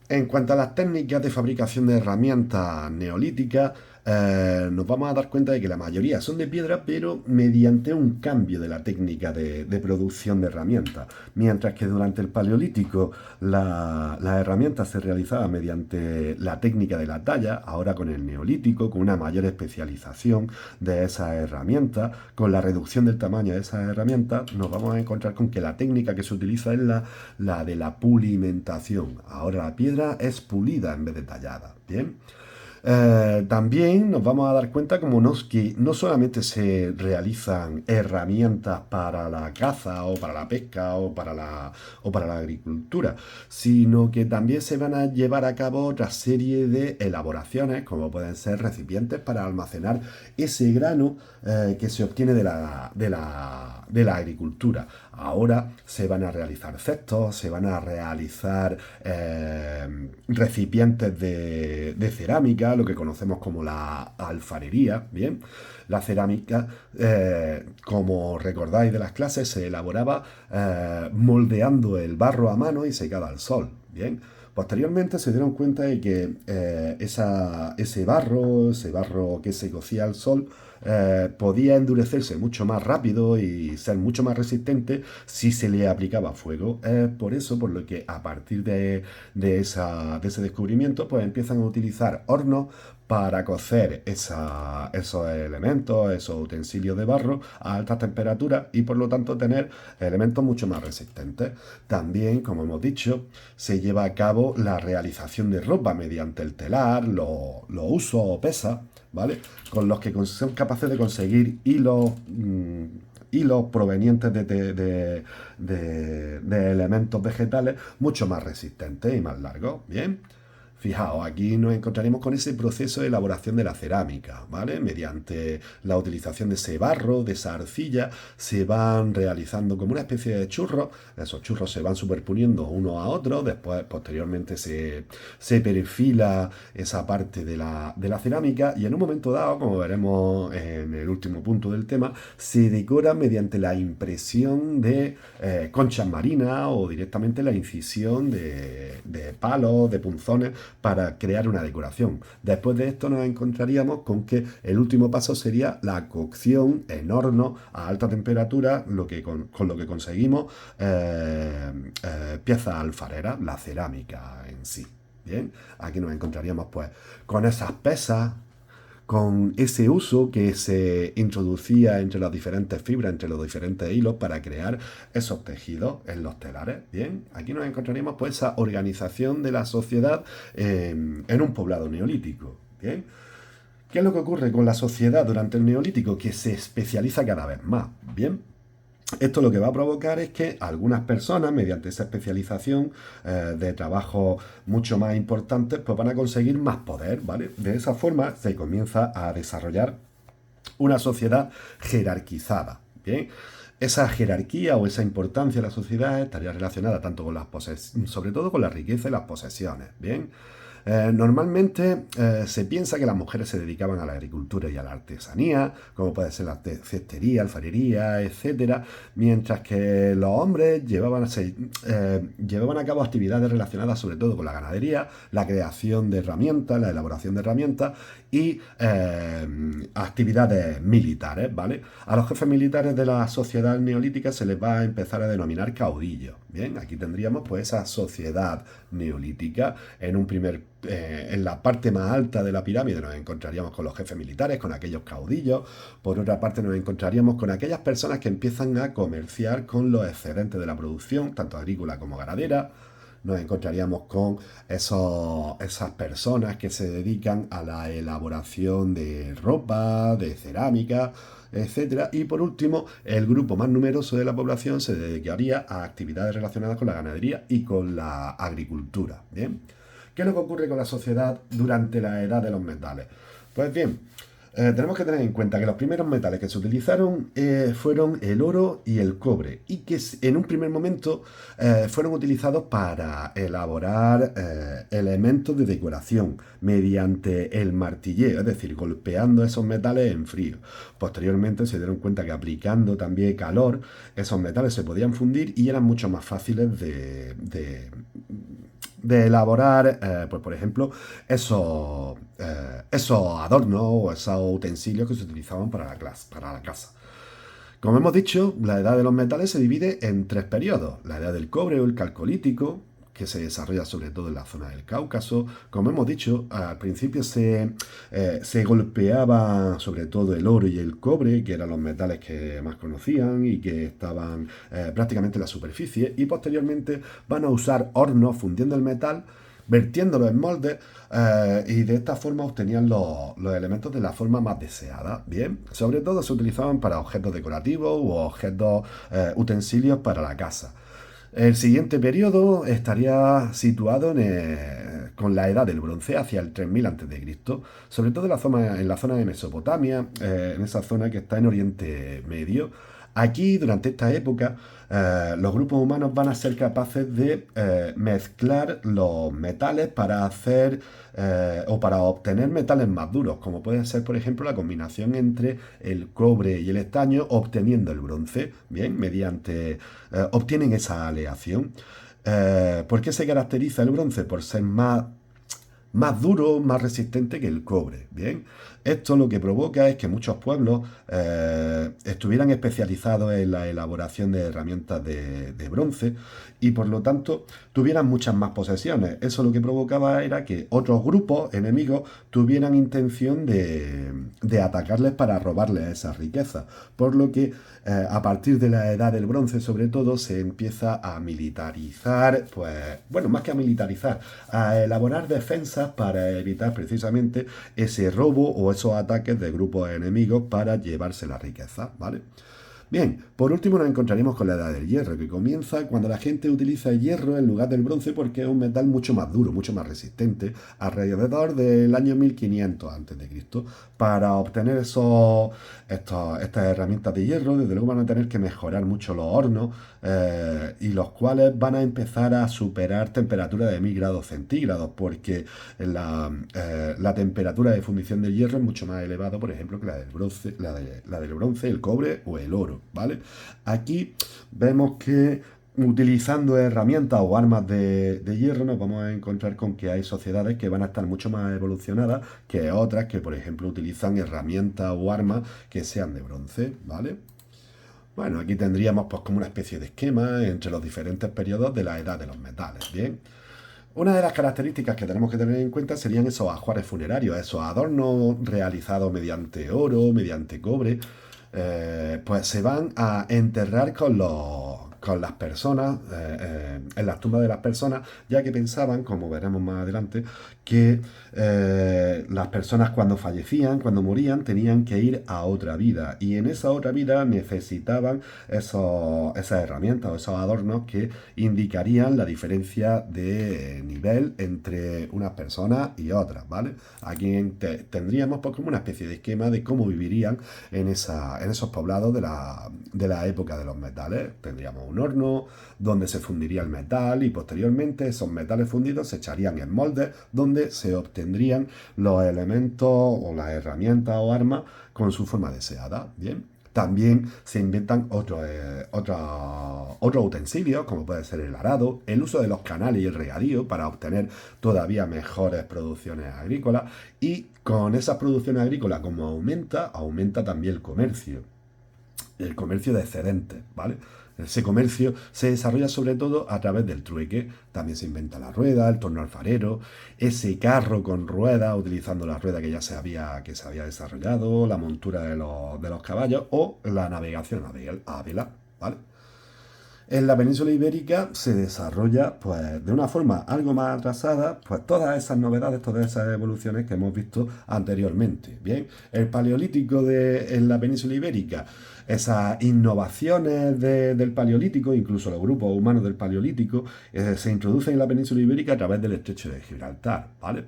En cuanto a las técnicas de fabricación de herramientas neolíticas, nos vamos a dar cuenta de que la mayoría son de piedra, pero mediante un cambio de la técnica de producción de herramientas. Mientras que durante el Paleolítico las herramientas se realizaban mediante la técnica de la talla, ahora con el Neolítico, con una mayor especialización de esas herramientas, con la reducción del tamaño de esas herramientas, nos vamos a encontrar con que la técnica que se utiliza es la de la pulimentación. Ahora la piedra es pulida en vez de tallada. Bien. También nos vamos a dar cuenta que no solamente se realizan herramientas para la caza o para la pesca o para la agricultura, sino que también se van a llevar a cabo otra serie de elaboraciones, como pueden ser recipientes para almacenar ese grano que se obtiene de la agricultura. Ahora se van a realizar cestos, se van a realizar recipientes de cerámica, lo que conocemos como la alfarería, ¿bien? La cerámica, como recordáis de las clases, se elaboraba moldeando el barro a mano y secada al sol, ¿bien? Posteriormente se dieron cuenta de que ese barro que se cocía al sol, podía endurecerse mucho más rápido y ser mucho más resistente si se le aplicaba fuego. Por eso, por lo que a partir de ese descubrimiento, pues empiezan a utilizar hornos para cocer esos elementos, esos utensilios de barro a altas temperaturas y por lo tanto tener elementos mucho más resistentes. También, como hemos dicho, se lleva a cabo la realización de ropa mediante el telar, los usos o pesas, ¿vale? Con los que son capaces de conseguir hilos provenientes de elementos vegetales mucho más resistentes y más largos. Bien. Fijaos, aquí nos encontraremos con ese proceso de elaboración de la cerámica, ¿vale? Mediante la utilización de ese barro, de esa arcilla, se van realizando como una especie de churros. Esos churros se van superponiendo uno a otro, después, posteriormente, se perfila esa parte de la cerámica y en un momento dado, como veremos en el último punto del tema, se decora mediante la impresión de conchas marinas o directamente la incisión de palos, de punzones para crear una decoración. Después de esto nos encontraríamos con que el último paso sería la cocción en horno a alta temperatura, con lo que conseguimos piezas alfareras, la cerámica en sí. Bien, aquí nos encontraríamos pues con esas pesas, con ese uso que se introducía entre las diferentes fibras, entre los diferentes hilos para crear esos tejidos en los telares. Bien, aquí nos encontraríamos pues esa organización de la sociedad en un poblado neolítico. Bien, ¿qué es lo que ocurre con la sociedad durante el neolítico? Que se especializa cada vez más. Bien, esto lo que va a provocar es que algunas personas, mediante esa especialización de trabajo mucho más importantes, pues van a conseguir más poder, ¿vale? De esa forma se comienza a desarrollar una sociedad jerarquizada, ¿bien? Esa jerarquía o esa importancia de la sociedad estaría relacionada tanto con las posesiones, sobre todo con la riqueza y las posesiones, ¿bien? Normalmente se piensa que las mujeres se dedicaban a la agricultura y a la artesanía, como puede ser la cestería, alfarería, etcétera, mientras que los hombres llevaban a cabo actividades relacionadas sobre todo con la ganadería, la creación de herramientas, la elaboración de herramientas y actividades militares, ¿vale? A los jefes militares de la sociedad neolítica se les va a empezar a denominar caudillos. Bien, aquí tendríamos pues esa sociedad neolítica en la parte más alta de la pirámide nos encontraríamos con los jefes militares, con aquellos caudillos. Por otra parte nos encontraríamos con aquellas personas que empiezan a comerciar con los excedentes de la producción, tanto agrícola como ganadera. Nos encontraríamos con esas personas que se dedican a la elaboración de ropa, de cerámica, etcétera. Y por último, el grupo más numeroso de la población se dedicaría a actividades relacionadas con la ganadería y con la agricultura. ¿Bien? ¿Qué es lo que ocurre con la sociedad durante la edad de los metales? Pues bien, tenemos que tener en cuenta que los primeros metales que se utilizaron fueron el oro y el cobre y que en un primer momento fueron utilizados para elaborar elementos de decoración mediante el martilleo, es decir, golpeando esos metales en frío. Posteriormente se dieron cuenta que aplicando también calor, esos metales se podían fundir y eran mucho más fáciles de elaborar, pues por ejemplo, esos adornos o esos utensilios que se utilizaban para la casa. Como hemos dicho, la edad de los metales se divide en tres periodos: la edad del cobre o el calcolítico, que se desarrolla sobre todo en la zona del Cáucaso. Como hemos dicho, al principio se golpeaba sobre todo el oro y el cobre, que eran los metales que más conocían y que estaban prácticamente en la superficie, y posteriormente van a usar hornos fundiendo el metal, vertiéndolo en moldes, y de esta forma obtenían los elementos de la forma más deseada. Bien, sobre todo se utilizaban para objetos decorativos u objetos, utensilios para la casa. El siguiente periodo estaría situado con la edad del bronce, hacia el 3000 a.C., sobre todo en la zona de Mesopotamia, en esa zona que está en Oriente Medio. Aquí, durante esta época, los grupos humanos van a ser capaces de mezclar los metales para hacer o para obtener metales más duros, como puede ser, por ejemplo, la combinación entre el cobre y el estaño, obteniendo el bronce, bien, obtienen esa aleación. ¿Por qué se caracteriza el bronce? Por ser más duro, más resistente que el cobre. Bien, esto lo que provoca es que muchos pueblos estuvieran especializados en la elaboración de herramientas de bronce, y por lo tanto tuvieran muchas más posesiones. Eso lo que provocaba era que otros grupos enemigos tuvieran intención de atacarles para robarles esas riquezas. Por lo que a partir de la edad del bronce, sobre todo, se empieza a militarizar, pues, bueno, más que a militarizar, a elaborar defensas para evitar precisamente ese robo o esos ataques de grupos enemigos para llevarse la riqueza, ¿vale? Bien, por último nos encontraremos con la edad del hierro, que comienza cuando la gente utiliza el hierro en lugar del bronce, porque es un metal mucho más duro, mucho más resistente, alrededor del año 1500 a.C. Para obtener estas herramientas de hierro, desde luego van a tener que mejorar mucho los hornos, y los cuales van a empezar a superar temperaturas de 1000 grados centígrados, porque la temperatura de fundición del hierro es mucho más elevada, por ejemplo, que la del bronce, la del bronce, el cobre o el oro, ¿vale? Aquí vemos que utilizando herramientas o armas de hierro nos vamos a encontrar con que hay sociedades que van a estar mucho más evolucionadas que otras que, por ejemplo, utilizan herramientas o armas que sean de bronce, ¿vale? Bueno, aquí tendríamos pues como una especie de esquema entre los diferentes periodos de la edad de los metales, ¿bien? Una de las características que tenemos que tener en cuenta serían esos ajuares funerarios, esos adornos realizados mediante oro, mediante cobre, pues se van a enterrar con las personas, en las tumbas de las personas, ya que pensaban, como veremos más adelante, que las personas cuando fallecían, cuando morían, tenían que ir a otra vida, y en esa otra vida necesitaban esas herramientas o esos adornos que indicarían la diferencia de nivel entre unas personas y otras, ¿vale? Aquí tendríamos pues como una especie de esquema de cómo vivirían en esos poblados de la época de los metales. Tendríamos un horno donde se fundiría el metal, y posteriormente esos metales fundidos se echarían en moldes donde se obtendrían los elementos o las herramientas o armas con su forma deseada. Bien. También se inventan otros utensilios, como puede ser el arado, el uso de los canales y el regadío para obtener todavía mejores producciones agrícolas, y con esas producciones agrícolas, como aumenta también el comercio de excedentes, ¿vale? Ese comercio se desarrolla sobre todo a través del trueque. También se inventa la rueda, el torno alfarero, ese carro con ruedas, utilizando la rueda que se había desarrollado, la montura de los caballos, o la navegación a vela, ¿vale? En la península ibérica se desarrolla, pues, de una forma algo más atrasada, pues todas esas novedades, todas esas evoluciones que hemos visto anteriormente. Bien, el paleolítico en la península ibérica, esas innovaciones del paleolítico, incluso los grupos humanos del paleolítico, se introducen en la península ibérica a través del estrecho de Gibraltar, ¿vale?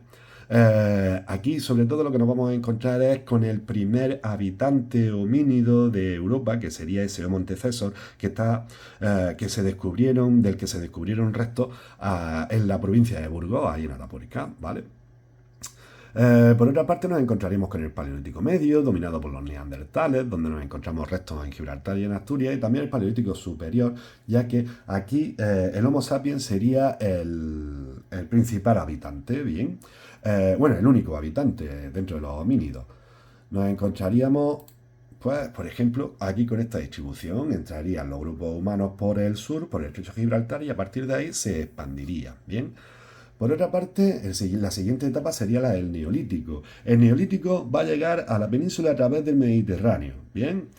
Aquí, sobre todo, lo que nos vamos a encontrar es con el primer habitante homínido de Europa, que sería ese Homo antecesor, del que se descubrieron restos en la provincia de Burgos, ahí en Arapórica, ¿vale? Por otra parte, nos encontraremos con el Paleolítico Medio, dominado por los neandertales, donde nos encontramos restos en Gibraltar y en Asturias, y también el Paleolítico Superior, ya que aquí el Homo sapiens sería el principal habitante, bien. Bueno, el único habitante dentro de los homínidos. Nos encontraríamos, pues, por ejemplo, aquí con esta distribución entrarían los grupos humanos por el sur, por el estrecho de Gibraltar, y a partir de ahí se expandiría, bien. Por otra parte, la siguiente etapa sería la del Neolítico. El Neolítico va a llegar a la península a través del Mediterráneo, ¿bien?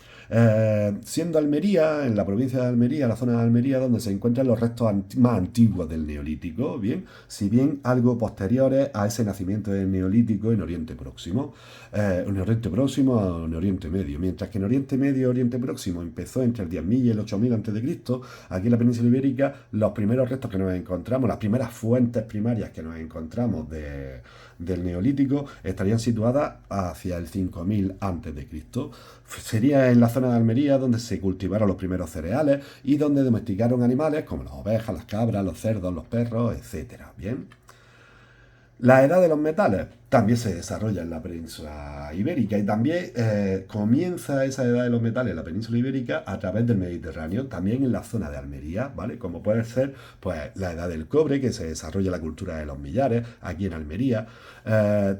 Siendo Almería, en la provincia de Almería, la zona de Almería, donde se encuentran los restos más antiguos del Neolítico, ¿bien? Si bien algo posteriores a ese nacimiento del Neolítico en Oriente Próximo. En Oriente Próximo a en Oriente Medio. Mientras que en Oriente Medio y Oriente Próximo empezó entre el 10.000 y el 8.000 a.C., aquí en la península ibérica, los primeros restos que nos encontramos, las primeras fuentes primarias que nos encontramos del Neolítico, estarían situadas hacia el 5.000 a.C. Sería en la zona de Almería donde se cultivaron los primeros cereales y donde domesticaron animales como las ovejas, las cabras, los cerdos, los perros, etcétera. Bien. La edad de los metales también se desarrolla en la península ibérica y también comienza esa edad de los metales en la península ibérica a través del Mediterráneo, también en la zona de Almería, ¿vale? Como puede ser pues, la edad del cobre, que se desarrolla la cultura de los millares aquí en Almería.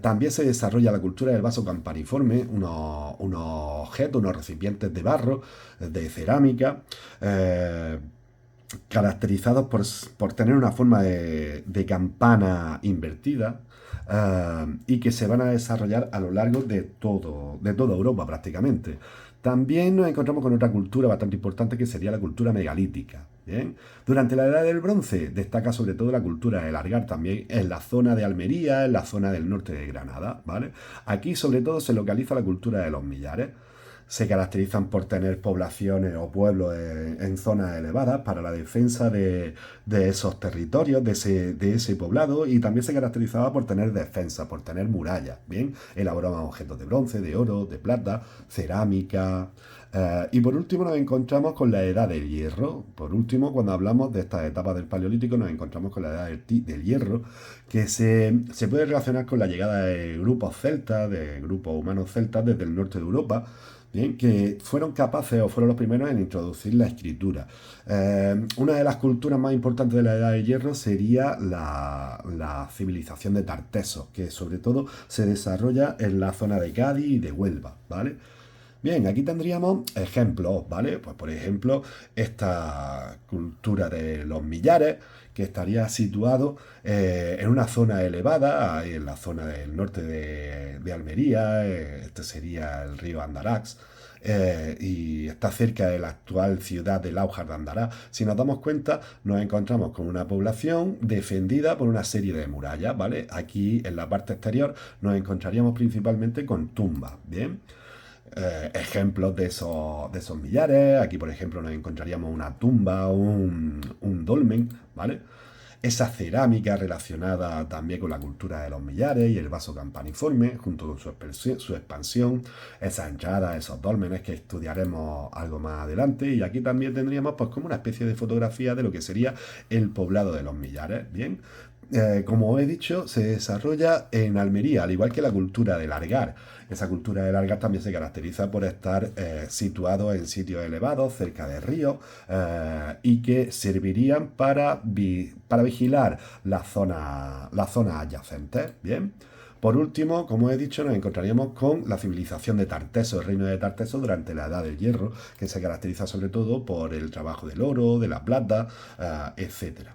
También se desarrolla la cultura del vaso campaniforme, unos objetos, unos recipientes de barro, de cerámica. Caracterizados por tener una forma de campana invertida y que se van a desarrollar a lo largo de toda Europa prácticamente. También nos encontramos con otra cultura bastante importante que sería la cultura megalítica. ¿Bien? Durante la Edad del Bronce destaca sobre todo la cultura del Argar también en la zona de Almería, en la zona del norte de Granada. ¿Vale? Aquí sobre todo se localiza la cultura de los millares. Se caracterizan por tener poblaciones o pueblos en zonas elevadas para la defensa de esos territorios, de ese poblado, y también se caracterizaba por tener defensa, por tener murallas, ¿bien? Elaboraban objetos de bronce, de oro, de plata, cerámica. Y por último nos encontramos con la edad del hierro. Por último, cuando hablamos de estas etapas del Paleolítico, nos encontramos con la edad del hierro, que se puede relacionar con la llegada de grupos celtas, de grupos humanos celtas desde el norte de Europa, ¿bien? Que fueron capaces o fueron los primeros en introducir la escritura. Una de las culturas más importantes de la Edad de Hierro sería la civilización de Tartesos, que sobre todo se desarrolla en la zona de Cádiz y de Huelva, ¿vale? Bien, aquí tendríamos ejemplos, ¿vale? Pues por ejemplo, esta cultura de los millares, que estaría situado en una zona elevada, en la zona del norte de Almería, este sería el río Andarax, y está cerca de la actual ciudad de Láujar de Andará. Si nos damos cuenta, nos encontramos con una población defendida por una serie de murallas, ¿vale? Aquí en la parte exterior nos encontraríamos principalmente con tumbas, ¿bien? Ejemplos de esos millares. Aquí, por ejemplo, nos encontraríamos una tumba, un dolmen, ¿vale? Esa cerámica relacionada también con la cultura de los millares y el vaso campaniforme, junto con su expansión, esas entradas, esos dólmenes que estudiaremos algo más adelante. Y aquí también tendríamos pues como una especie de fotografía de lo que sería el poblado de los millares, ¿bien? Como he dicho, se desarrolla en Almería, al igual que la cultura del Argar. Esa cultura del Argar también se caracteriza por estar situado en sitios elevados, cerca de ríos, y que servirían para vigilar las zonas adyacentes. Bien. Por último, como he dicho, nos encontraríamos con la civilización de Tarteso, el reino de Tarteso durante la Edad del Hierro, que se caracteriza sobre todo por el trabajo del oro, de la plata, etcétera.